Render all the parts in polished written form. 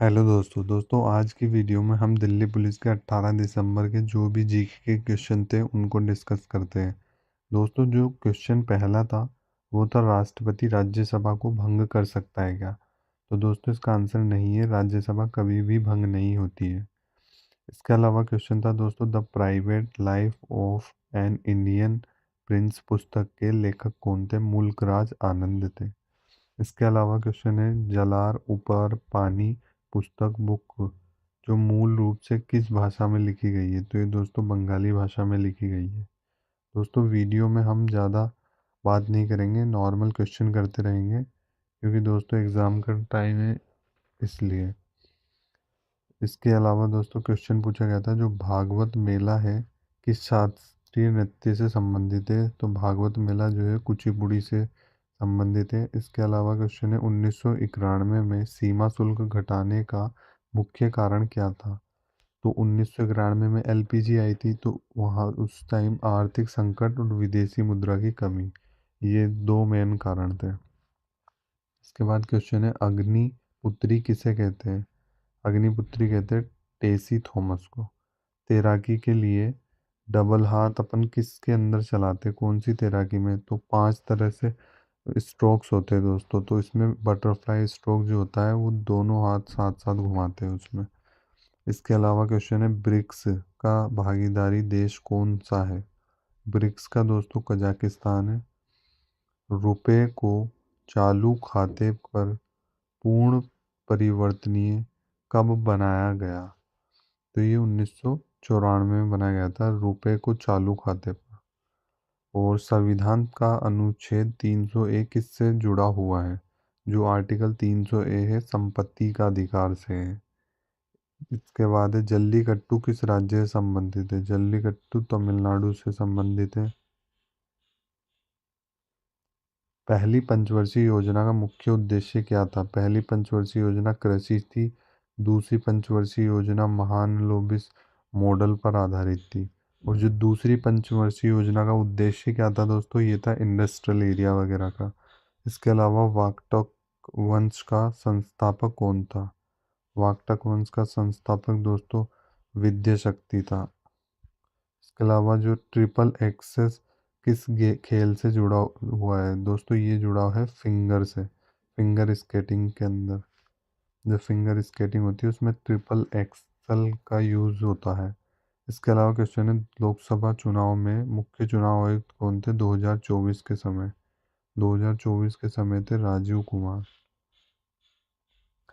Hello दोस्तों आज की वीडियो में हम दिल्ली पुलिस के 18 दिसंबर के जो भी जीके के क्वेश्चन थे उनको डिस्कस करते हैं। दोस्तों जो क्वेश्चन पहला था वो था राष्ट्रपति राज्यसभा को भंग कर सकता है क्या। तो दोस्तों इसका आंसर नहीं है, राज्यसभा कभी भी भंग नहीं होती है। इसके अलावा क्वेश्चन था दोस्तों the private life of an Indian Prince पुस्तक के लेखक कौन थे। मुल्क राज आनंद थे। इसके अलावा क्वेश्चन है जलार ऊपर पानी पुस्तक बुक जो मूल रूप से किस भाषा में लिखी गई है। तो ये दोस्तों बंगाली भाषा में लिखी गई है। दोस्तों वीडियो में हम ज़्यादा बात नहीं करेंगे, नॉर्मल क्वेश्चन करते रहेंगे क्योंकि दोस्तों एग्ज़ाम का टाइम है इसलिए। इसके अलावा दोस्तों क्वेश्चन पूछा गया था जो भागवत मेला है किस शास्त्रीय नृत्य से संबंधित है। तो भागवत मेला जो है कुचिपुड़ी से संबंधित है। इसके अलावा क्वेश्चन है 1991 में सीमा शुल्क घटाने का मुख्य कारण क्या था। तो 1991 में एलपीजी आई थी, तो वहाँ उस टाइम आर्थिक संकट और विदेशी मुद्रा की कमी, ये दो मेन कारण थे। इसके बाद क्वेश्चन है अग्निपुत्री किसे कहते हैं। अग्निपुत्री कहते हैं टेसी थॉमस को। तैराकी के लिए डबल हाथ अपन किसके अंदर चलाते, कौन सी तैराकी में। तो 5 तरह से स्ट्रोक्स होते हैं दोस्तों, तो इसमें बटरफ्लाई स्ट्रोक जो होता है वो दोनों हाथ साथ साथ घुमाते हैं उसमें। इसके अलावा क्वेश्चन है ब्रिक्स का भागीदारी देश कौन सा है। ब्रिक्स का दोस्तों कजाकिस्तान है। रुपए को चालू खाते पर पूर्ण परिवर्तनीय कब बनाया गया। तो ये 1994 में बनाया गया था रुपए को चालू खाते पर। और संविधान का अनुच्छेद 300 ए किससे जुड़ा हुआ है। जो आर्टिकल 300 ए है संपत्ति का अधिकार से है। इसके बाद है जल्लीकट्टू किस राज्य से संबंधित है। जल्लीकट्टू तमिलनाडु से संबंधित है। पहली पंचवर्षीय योजना का मुख्य उद्देश्य क्या था। पहली पंचवर्षीय योजना कृषि थी। दूसरी पंचवर्षीय योजना महालनोबिस मॉडल पर आधारित थी। और जो दूसरी पंचवर्षीय योजना का उद्देश्य क्या था दोस्तों, ये था इंडस्ट्रियल एरिया वगैरह का। इसके अलावा वाकटक वंश का संस्थापक कौन था। वाकटक वंश का संस्थापक दोस्तों विद्या शक्ति था। इसके अलावा जो ट्रिपल एक्सेस किस खेल से जुड़ा हुआ है दोस्तों, ये जुड़ा है फिंगर से। फिंगर स्केटिंग के अंदर जो फिंगर स्केटिंग होती है उसमें ट्रिपल एक्सल का यूज होता है। इसके अलावा क्वेश्चन है लोकसभा चुनाव में मुख्य चुनाव आयुक्त कौन थे 2024 के समय। 2024 के समय थे राजीव कुमार।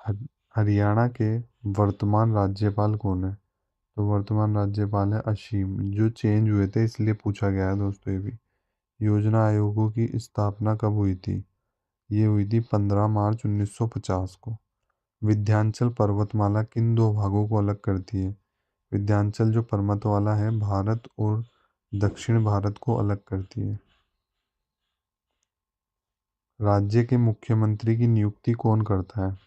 हर- हरियाणा के वर्तमान राज्यपाल कौन है। तो वर्तमान राज्यपाल है असीम। जो चेंज हुए थे इसलिए पूछा गया है दोस्तों ये भी। योजना आयोगों की स्थापना कब हुई थी। ये हुई थी 15 मार्च 1950 को। विंध्याचल पर्वतमाला किन दो भागों को अलग करती है। विंध्याचल जो पर्वतमाला है भारत और दक्षिण भारत को अलग करती है। राज्य के मुख्यमंत्री की नियुक्ति कौन करता है।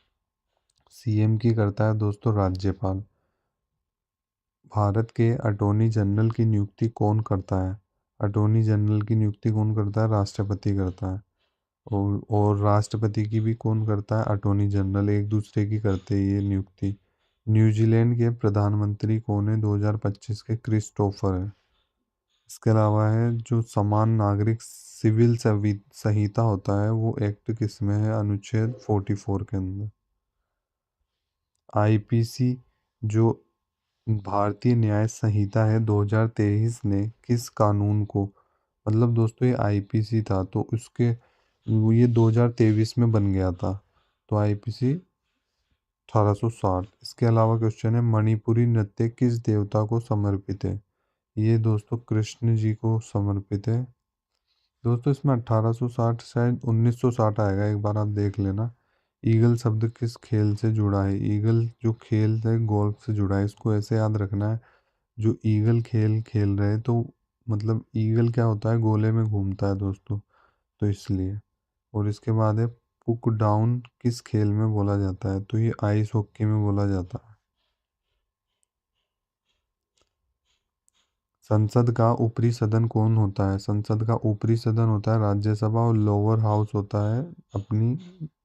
सीएम की करता है दोस्तों राज्यपाल। भारत के अटॉर्नी जनरल की नियुक्ति कौन करता है। अटॉर्नी जनरल की नियुक्ति कौन करता है, राष्ट्रपति करता है। और राष्ट्रपति की भी कौन करता है, अटॉर्नी जनरल, एक दूसरे की करते हैं ये नियुक्ति। न्यूजीलैंड के प्रधानमंत्री कौन है 2025 के, क्रिस्टोफर है। इसके अलावा है जो समान नागरिक सिविल संहिता होता है वो एक्ट किस में है, अनुच्छेद 44 के अंदर। आईपीसी जो भारतीय न्याय संहिता है 2023 ने किस कानून को, मतलब दोस्तों ये आईपीसी था तो उसके ये 2023 में बन गया था। तो आईपीसी 1860। इसके अलावा क्वेश्चन है मणिपुरी नृत्य किस देवता को समर्पित है। ये दोस्तों कृष्ण जी को समर्पित है। दोस्तों इसमें 1860 शायद 1960 आएगा, एक बार आप देख लेना। ईगल शब्द किस खेल से जुड़ा है। ईगल जो खेल है गोल्फ से जुड़ा है, इसको ऐसे याद रखना है। जो ईगल खेल खेल रहे हैं तो मतलब ईगल क्या होता है, गोले में घूमता है दोस्तों, तो इसलिए। और इसके बाद है पुक डाउन किस खेल में बोला जाता है। तो ये आइस हॉकी में बोला जाता है। संसद का ऊपरी सदन कौन होता है। संसद का ऊपरी सदन होता है राज्यसभा और लोअर हाउस होता है अपनी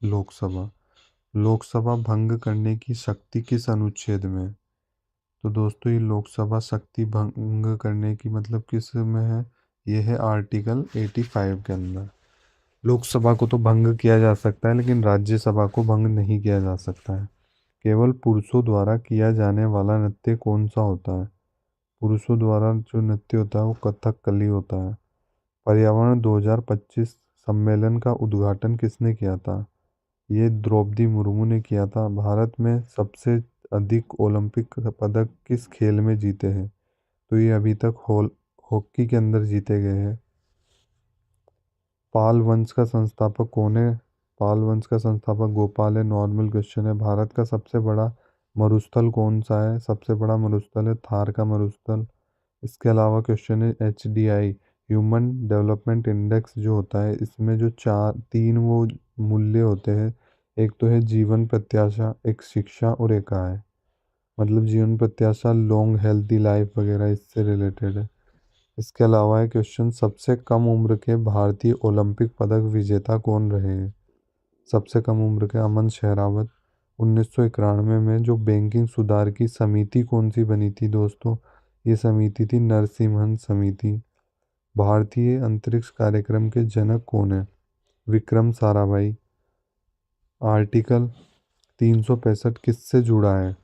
लोकसभा। लोकसभा भंग करने की शक्ति किस अनुच्छेद में है? तो दोस्तों ये लोकसभा शक्ति भंग करने की मतलब किस में है? ये है आर्टिकल 85 के अंदर। लोकसभा को तो भंग किया जा सकता है लेकिन राज्यसभा को भंग नहीं किया जा सकता है। केवल पुरुषों द्वारा किया जाने वाला नृत्य कौन सा होता है? पुरुषों द्वारा जो नृत्य होता है वो कथकली होता है। पर्यावरण 2025 सम्मेलन का उद्घाटन किसने किया था? ये द्रौपदी मुर्मू ने किया था। भारत में सबसे अधिक ओलंपिक पदक किस खेल में जीते हैं? तो ये अभी तक हॉकी के अंदर जीते गए हैं। पाल वंश का संस्थापक कौन है? पाल वंश का संस्थापक गोपाल है। नॉर्मल क्वेश्चन है। भारत का सबसे बड़ा मरुस्थल कौन सा है? सबसे बड़ा मरुस्थल है थार का मरुस्थल। इसके अलावा क्वेश्चन है HDI ह्यूमन डेवलपमेंट इंडेक्स जो होता है इसमें जो चार तीन वो मूल्य होते हैं, एक तो है जीवन प्रत्याशा, एक शिक्षा और एक आय। मतलब जीवन प्रत्याशा लॉन्ग हेल्थी लाइफ वगैरह इससे रिलेटेड है। इसके अलावा है क्वेश्चन सबसे कम उम्र के भारतीय ओलंपिक पदक विजेता कौन रहे हैं? सबसे कम उम्र के अमन शेरावत। 1991 में जो बैंकिंग सुधार की समिति कौन सी बनी थी दोस्तों? ये समिति थी नरसिम्हन समिति। भारतीय अंतरिक्ष कार्यक्रम के जनक कौन है? विक्रम साराभाई। आर्टिकल 365 किससे जुड़ा है?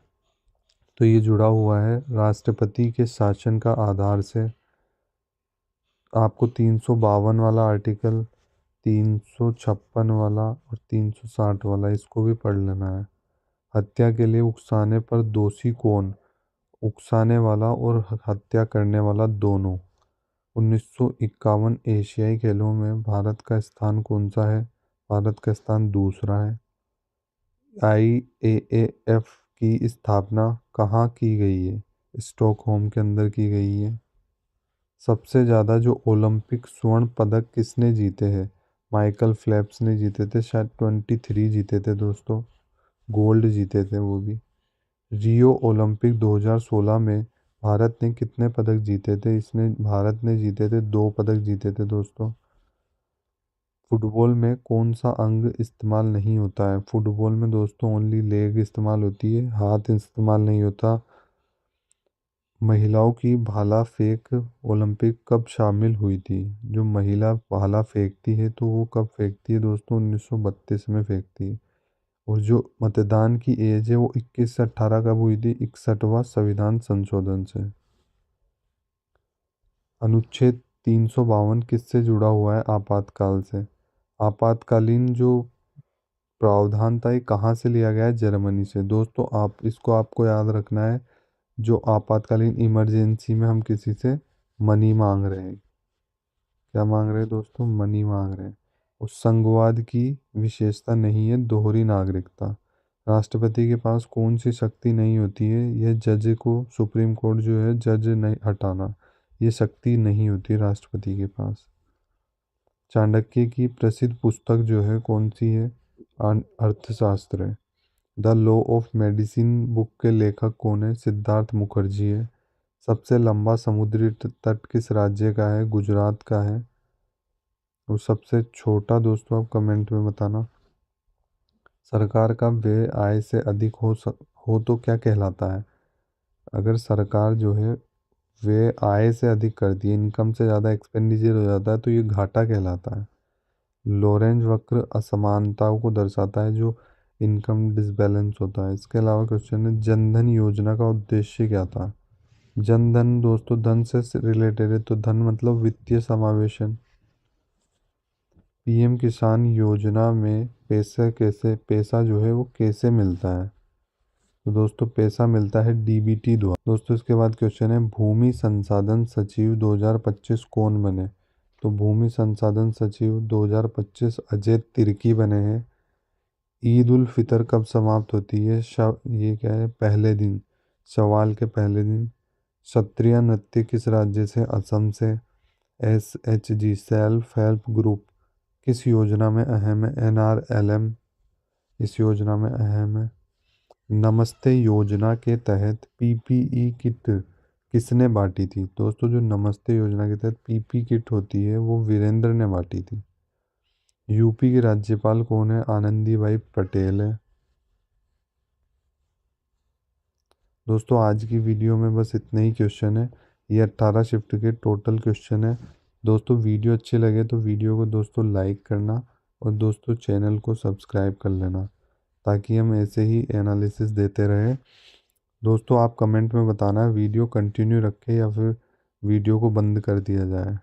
तो ये जुड़ा हुआ है राष्ट्रपति के शासन का आधार से। आपको 352 वाला आर्टिकल, 356 वाला और 360 वाला इसको भी पढ़ लेना है। हत्या के लिए उकसाने पर दोषी कौन? उकसाने वाला और हत्या करने वाला दोनों। 1951 एशियाई खेलों में भारत का स्थान कौन सा है? भारत का स्थान दूसरा है। IAAF की स्थापना कहाँ की गई है? स्टॉकहोम के अंदर की गई है। सबसे ज़्यादा जो ओलंपिक स्वर्ण पदक किसने जीते हैं? माइकल फेल्प्स ने जीते थे, शायद 23 जीते थे दोस्तों। गोल्ड जीते थे वो भी। रियो ओलंपिक 2016 में भारत ने कितने पदक जीते थे? इसने भारत ने जीते थे 2 पदक जीते थे दोस्तों। फुटबॉल में कौन सा अंग इस्तेमाल नहीं होता है? फुटबॉल में दोस्तों ओनली लेग इस्तेमाल होती है, हाथ इस्तेमाल नहीं होता। महिलाओं की भाला फेंक ओलंपिक कब शामिल हुई थी? जो महिला भाला फेंकती है तो वो कब फेंकती है दोस्तों? 1932 में फेंकती है। और जो मतदान की एज है वो 21 से 18 कब हुई थी? 61वां संविधान संशोधन से। अनुच्छेद 352 किससे जुड़ा हुआ है? आपातकाल से। आपातकालीन जो प्रावधान था ये कहाँ से लिया गया है? जर्मनी से। दोस्तों आप इसको आपको याद रखना है। जो आपातकालीन इमरजेंसी में हम किसी से मनी मांग रहे हैं, क्या मांग रहे हैं दोस्तों? मनी मांग रहे हैं। उस संघवाद की विशेषता नहीं है दोहरी नागरिकता। राष्ट्रपति के पास कौन सी शक्ति नहीं होती है? यह जज को, सुप्रीम कोर्ट जो है जज नहीं हटाना, ये शक्ति नहीं होती राष्ट्रपति के पास। चाणक्य की प्रसिद्ध पुस्तक जो है कौन सी है? अर्थशास्त्र है। The law of medicine book के लेखक कौन है? सिद्धार्थ मुखर्जी है। सबसे लंबा समुद्री तट किस राज्य का है? गुजरात का है। और सबसे छोटा दोस्तों आप कमेंट में बताना। सरकार का व्यय आय से अधिक हो तो क्या कहलाता है? अगर सरकार जो है व्यय आय से अधिक करती है, इनकम से ज़्यादा एक्सपेंडिचर हो जाता है तो ये घाटा कहलाता है। लोरेंज वक्र असमानताओं को दर्शाता है जो इनकम डिसबैलेंस होता है। इसके अलावा क्वेश्चन है जनधन योजना का उद्देश्य क्या था? जनधन दोस्तों धन से रिलेटेड है, तो धन मतलब वित्तीय समावेशन। PM किसान योजना में पैसा जो है वो कैसे मिलता है? तो दोस्तों पैसा मिलता है DBT द्वारा। दोस्तों इसके बाद क्वेश्चन है भूमि संसाधन सचिव 2025 कौन बने? तो भूमि संसाधन सचिव 2025 अजय तिर्की बने हैं। ईद उल फितर कब समाप्त होती है? ये क्या है? पहले दिन, शवाल के पहले दिन। क्षत्रिय नृत्य किस राज्य से? असम से। SHG सेल्फ हेल्प ग्रुप किस योजना में अहम है? NRLM इस योजना में अहम है। नमस्ते योजना के तहत PPE किट किसने बांटी थी? दोस्तों जो नमस्ते योजना के तहत PP किट होती है वो वीरेंद्र ने बांटी थी। यूपी की राज्यपाल कौन है? आनंदीबाई पटेल है। दोस्तों आज की वीडियो में बस इतने ही क्वेश्चन है। ये 18 शिफ्ट के टोटल क्वेश्चन है। दोस्तों वीडियो अच्छे लगे तो वीडियो को दोस्तों लाइक करना और दोस्तों चैनल को सब्सक्राइब कर लेना, ताकि हम ऐसे ही एनालिसिस देते रहें। दोस्तों आप कमेंट में बताना वीडियो कंटिन्यू रखें या फिर वीडियो को बंद कर दिया जाए।